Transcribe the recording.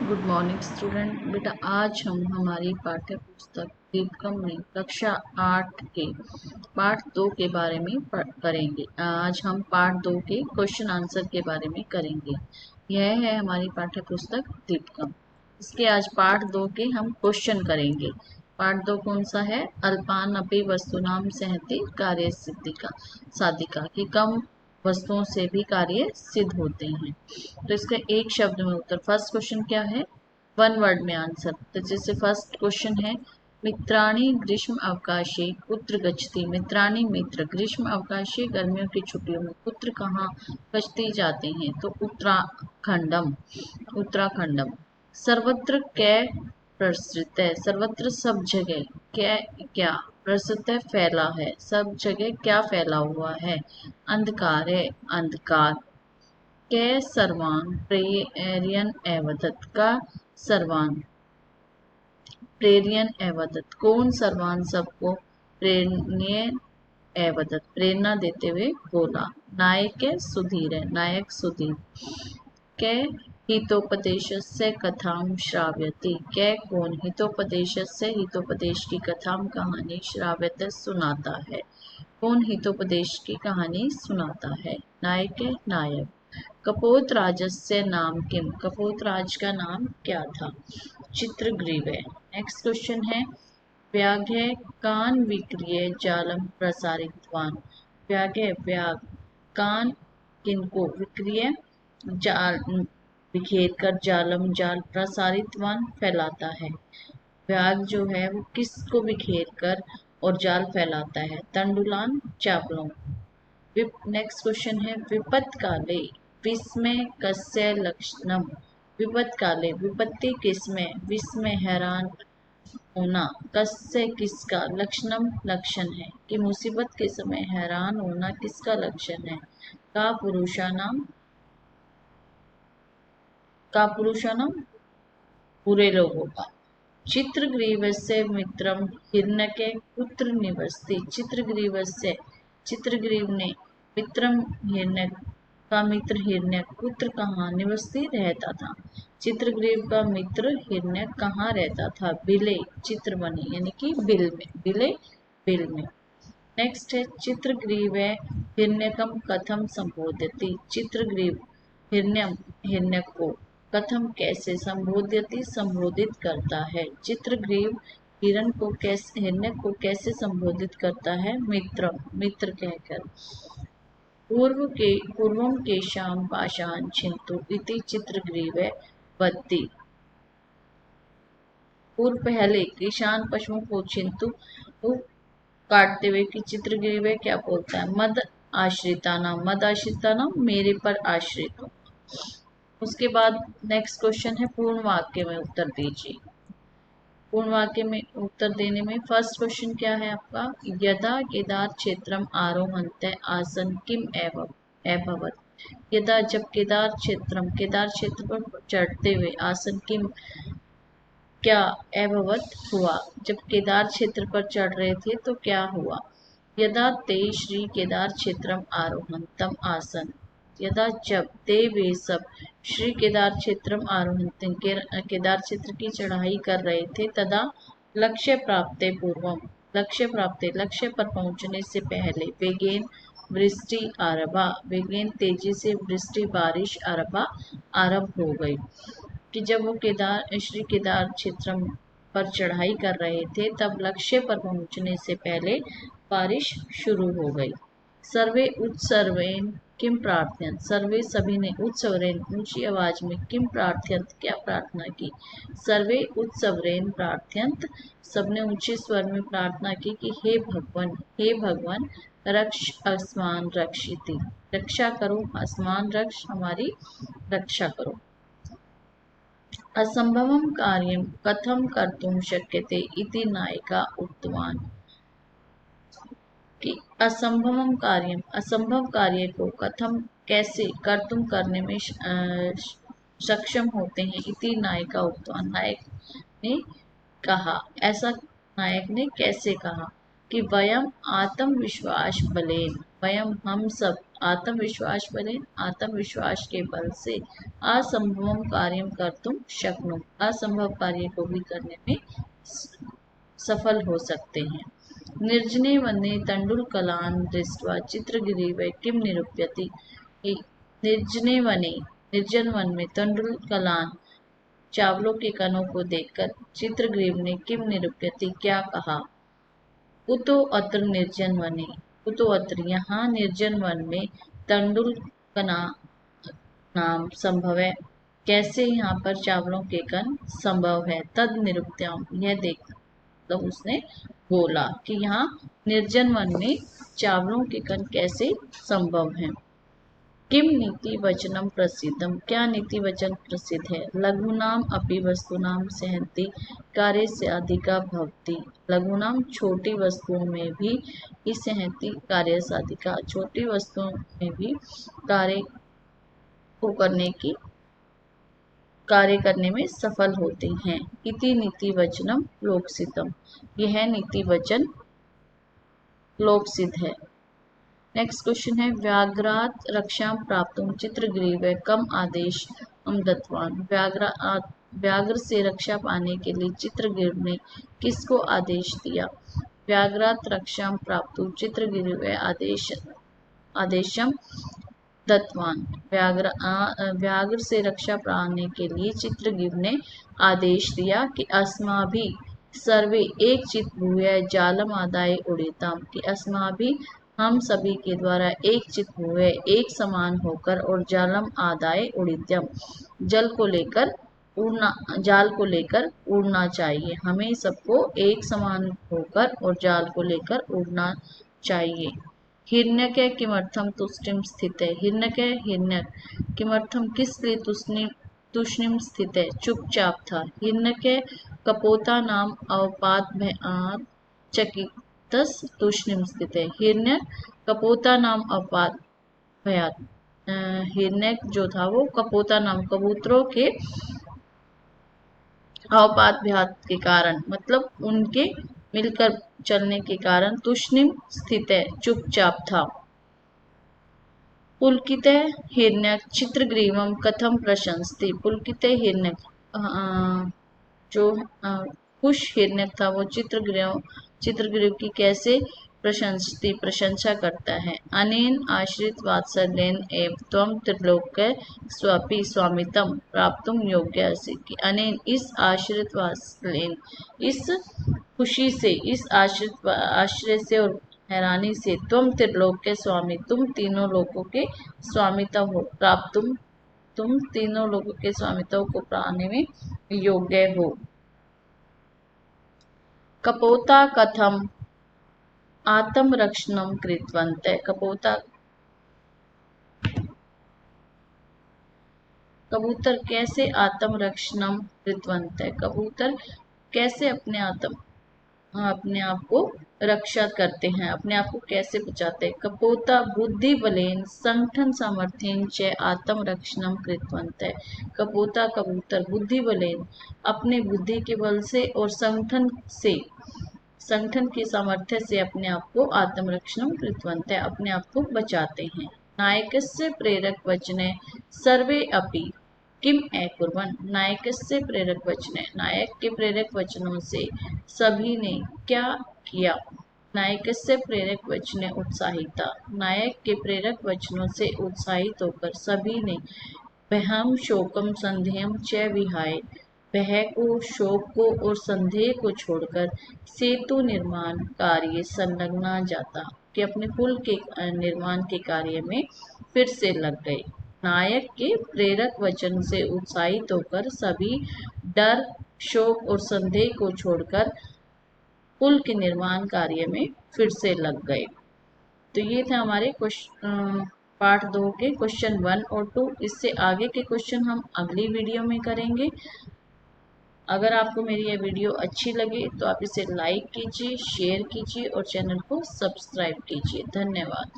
Good morning student. बेटा आज हम हमारी पाठ्य पुस्तक दीपकम में कक्षा 8 के पाठ 2 के बारे में करेंगे। आज हम पाठ 2 के क्वेश्चन आंसर के बारे में करेंगे। यह है हमारी पाठ्य पुस्तक दीपकम। इसके आज पाठ 2 के हम क्वेश्चन करेंगे। पाठ 2 कौन सा है? अल्पान अपि वस्तुनाम सहति कार्य सिद्धिका साधिका कि कम वस्तुओं से भी कार्य सिद्ध होते हैं। तो इसका एक शब्द में उत्तर। फर्स्ट क्वेश्चन क्या है? वन वर्ड में आंसर। तो जैसे फर्स्ट क्वेश्चन है, मित्राणि ग्रीष्म अवकाशे कुत्र गच्छति। मित्राणि मित्र ग्रीष्म अवकाशे गर्मियों की छुट्टियों में कुत्र कहाँ गच्छति जाते हैं? तो उत्तराखंडम। उत्तराखंडम। सर्वत्र कै प्रसृत है। सर्वत्र सब जगह। क्या प्रसृत है? फैला है। सब जगह क्या फैला हुआ है? अंधकार है। अंधकार। कै सर्वान प्रेरयन एवदत्। का सर्वान प्रेरयन एवदत्। कौन सर्वान सबको प्रेरयन एवदत् प्रेरणा देते हुए बोला? नायक है सुधीर है। नायक सुधीर। कै हितोपदेशस्य कथां श्राव्यति। कै कौन हितोपदेशस्य हितोपदेश की कथां कहानी श्राव्यते सुनाता है। कौन हितोपदेश की कहानी सुनाता है? नायक है। नायक। कपोत राजस्य नाम किम। कपोत राज का नाम क्या था? चित्रग्रीव है। नेक्स्ट क्वेश्चन है, व्याघ्र कान विक्रिय जालम प्रसारितवान। व्याघ्र व्याघ कान किनको विक्रिय जाल बिखेर कर जालम जाल प्रसारितवान फैलाता है। व्याघ्र जो है वो किसको बिखेर कर और जाल फैलाता है? तंडुलान चावलों। नेक्स्ट क्वेश्चन है, विपत काले विस्मय कस्य लक्षणम। विपत काले विपत्ति किसमें, विस्मय हैरान होना, कस्य किसका, लक्षणम लक्षण है कि मुसीबत के समय हैरान होना किसका लक्षण है? का पुरुषानाम। का पुरुषानाम बुरे लोगों का। चित्रग्रीवस्य मित्रम हिरण्यके कुत्र निवसति। चित्रग्रीवस्य चित्रग्रीव ने मित्रम हिरण्य का मित्र हिरण्य कुत्र कहाँ निवसति रहता था। चित्रग्रीव का मित्र हिरण्य कहाँ रहता था? बिले चित्रवनी यानी कि बिल में। बिले बिल में। नेक्स्ट है, चित्रग्रीव हिरण्यकम कथम संबोधयति। चित्रग्रीव हिरण्यम हिरण्य को कथम कैसे संबोधयति संबोधित करता है। चित्रग्रीव हिरण को कैसे हिरण्य को कैसे संबोधित करता है? मित्र मित्र कहकर। पूर्वम केशाम पाषाण छिन्तु इति चित्रग्रीव वदति। पूर्व पहले किसान पशुओं को छिन्तु काटते हुए कि चित्रग्रीव क्या बोलता है? मद आश्रिता नाम मेरे पर आश्रित हो। उसके बाद नेक्स्ट क्वेश्चन है, पूर्ण वाक्य में उत्तर दीजिए। पूर्ण वाक्य में उत्तर देने में फर्स्ट क्वेश्चन क्या है आपका? यदा केदार क्षेत्रम आरोहन्ते आसन किम एभवत्। यदा जब केदार क्षेत्र पर चढ़ते हुए आसन किम क्या एभवत् हुआ। जब केदार क्षेत्र पर चढ़ रहे थे तो क्या हुआ? यदा ते श्री केदार क्षेत्रम आरोहन्तम आसन। यदा जब ते वे सब श्री केदार क्षेत्रम आरोहन्ते केदार क्षेत्र की चढ़ाई कर रहे थे, तदा लक्ष्य प्राप्ते पूर्वम लक्ष्य पर पहुंचने से पहले वेगेन वृष्टि आरभा वेगेन तेजी से वृष्टि बारिश आरंभ हो गई। कि जब वो श्री केदार क्षेत्र पर चढ़ाई कर रहे थे तब लक्ष्य पर पहुंचने से पहले बारिश शुरू हो गई। सर्वे उत्सर्वेन किम प्रार्थयन। सर्वे सभी ने उत्सवरेन ऊंची आवाज में किम प्रार्थयंत क्या प्रार्थना की। सर्वे उत्सवरेन प्रार्थयंत सबने ऊंचे स्वर में प्रार्थना की कि हे भगवान रक्ष अस्मान रक्षिति। रक्षा करो अस्मान रक्ष हमारी रक्षा करो। असंभवं कार्यं कथं कर्तुं शक्यते इति नायिका उक्तवान्। कि असंभव कार्य को कथम कैसे कर्तुम करने में सक्षम होते हैं। इति नायिका उक्तवान् नायक ने कहा। ऐसा नायक ने कैसे कहा? कि वयम आत्मविश्वास बलेन वयम हम सब आत्मविश्वास बलेन आत्मविश्वास के बल से असंभवं कार्यं कर्तुं शक्नुम असंभव कार्य को भी करने में सफल हो सकते हैं। निर्जने वने तंडुलकलान् दृष्ट्वा चित्रग्रीवे किं निरूप्यति। निर्जने वने निर्जन वन में तंडुलकलान् चावलों के कणों को देखकर चित्रग्रीव ने किम निरूप्यति क्या कहा। कुतो अत्र निर्जन वने कुतो अत्र यहाँ निर्जन वन में तंडुलकना नाम संभव है। कैसे यहाँ पर चावलों के कण संभव है। तद निरूप्याम यह देख तो उसने बोला कि यहाँ निर्जन वन में चावलों के कण कैसे संभव हैं। किम नीति वचनम प्रसिद्धम क्या नीति वचन प्रसिद्ध है। लघुनाम अपि वस्तुनाम सहन्ति कार्य से अधिका भवति। लघुनाम छोटी वस्तुओं में भी इस सहन्ति कार्य साधिका छोटी वस्तुओं में भी कार्य करने में सफल होते हैं। इति नीति वचनम लोकसितम यह नीति वचन लोकसिद्ध है। नेक्स्ट क्वेश्चन है व्याघ्रात रक्षा प्राप्तुं चित्रग्रीव कम आदेश दत्तवान। व्याघ्र से रक्षा पाने के लिए चित्रग्रीव ने किसको आदेश दिया। व्याघ्रात रक्षा प्राप्तुं चित्रग्रीव आदेशम दत्तवान। व्याघ्र से रक्षा पाने के लिए चित्रग्रीव ने आदेश दिया कि अस्माभिः सर्वे एकचित भूय जालम आदाय उड़ीताम कि अस्माभिः हम सभी के द्वारा एक चित हुए एक समान होकर और जालम आदाय उड़ित्यम जाल को लेकर उड़ना चाहिए। हमें सबको एक समान होकर और जाल को लेकर उड़ना चाहिए। हिरण्यक किमर्थम तुष्णिम स्थित है। हिरण्यक किमर्थम किस लिए तुष्णिम स्थित है चुपचाप था। हिरण्यक कपोता नाम अवपात भयात चकितस तुष्णिम स्थित है। हिरण्यक कपोता नाम अवपात भयात हिरण्यक जो था वो कपोता नाम कबूतरों के अवपात भयात के कारण मतलब उनके मिलकर चलने के कारण तुष्णिम स्थित है चुपचाप था। पुलकित हिरण्यक चित्रग्रीवम कथम प्रशंसति। पुलकित हिरण्यक जो खुश हिरण्यक था वो चित्रग्रीव की कैसे प्रशंसा करता है। अनेन आश्रित वात्सल्येन एव त्वं त्रिलोक्य स्वपि स्वामित्वं प्राप्तुं योग्य असि कि अनेन इस आश्रित वात्सल्येन इस खुशी से इस आश्रय से और हैरानी से तुम त्रिलोक्य स्वामी तुम तीनों लोगों के स्वामित्व हो प्राप्त तुम तीनों लोगों के स्वामित्व को पाने में योग्य हो। कपोता कथम आत्मरक्षणं कृतवन्तः। कबूतर कैसे आत्मरक्षणं कृतवन्तः कबूतर कैसे अपने आप को रक्षा करते हैं अपने आप को कैसे बचाते हैं। कपोता बुद्धि बलेन संगठन सामर्थ्येन च आत्मरक्षणं कृतवन्तः। कबूतर बुद्धि बलेन अपने बुद्धि के बल से और संगठन की सामर्थ्य से अपने आप को आत्मरक्षणं कृतवन्तः अपने आप को बचाते हैं। नायकस्य प्रेरक वचने सर्वे अपि किम अकुर्वन्। नायकस्य प्रेरक वचने नायक के प्रेरक वचनों से सभी ने क्या किया। नायकस्य प्रेरक वचने उत्साहिता नायक के प्रेरक वचनों से उत्साहित होकर सभी ने भयम शोकम संदेहम च विहाय भय को शोक को और संदेह को छोड़कर सेतु निर्माण कार्य संलग्ना जाता कि अपने पुल के निर्माण के कार्य में फिर से लग गए। नायक के प्रेरक वचन से उत्साहित होकर सभी डर शोक और संदेह को छोड़कर पुल के निर्माण कार्य में फिर से लग गए। तो ये थे हमारे पार्ट 2 के क्वेश्चन 1 और 2। इससे आगे के क्वेश्चन हम अगली वीडियो में करेंगे। अगर आपको मेरी यह वीडियो अच्छी लगे तो आप इसे लाइक कीजिए शेयर कीजिए और चैनल को सब्सक्राइब कीजिए। धन्यवाद।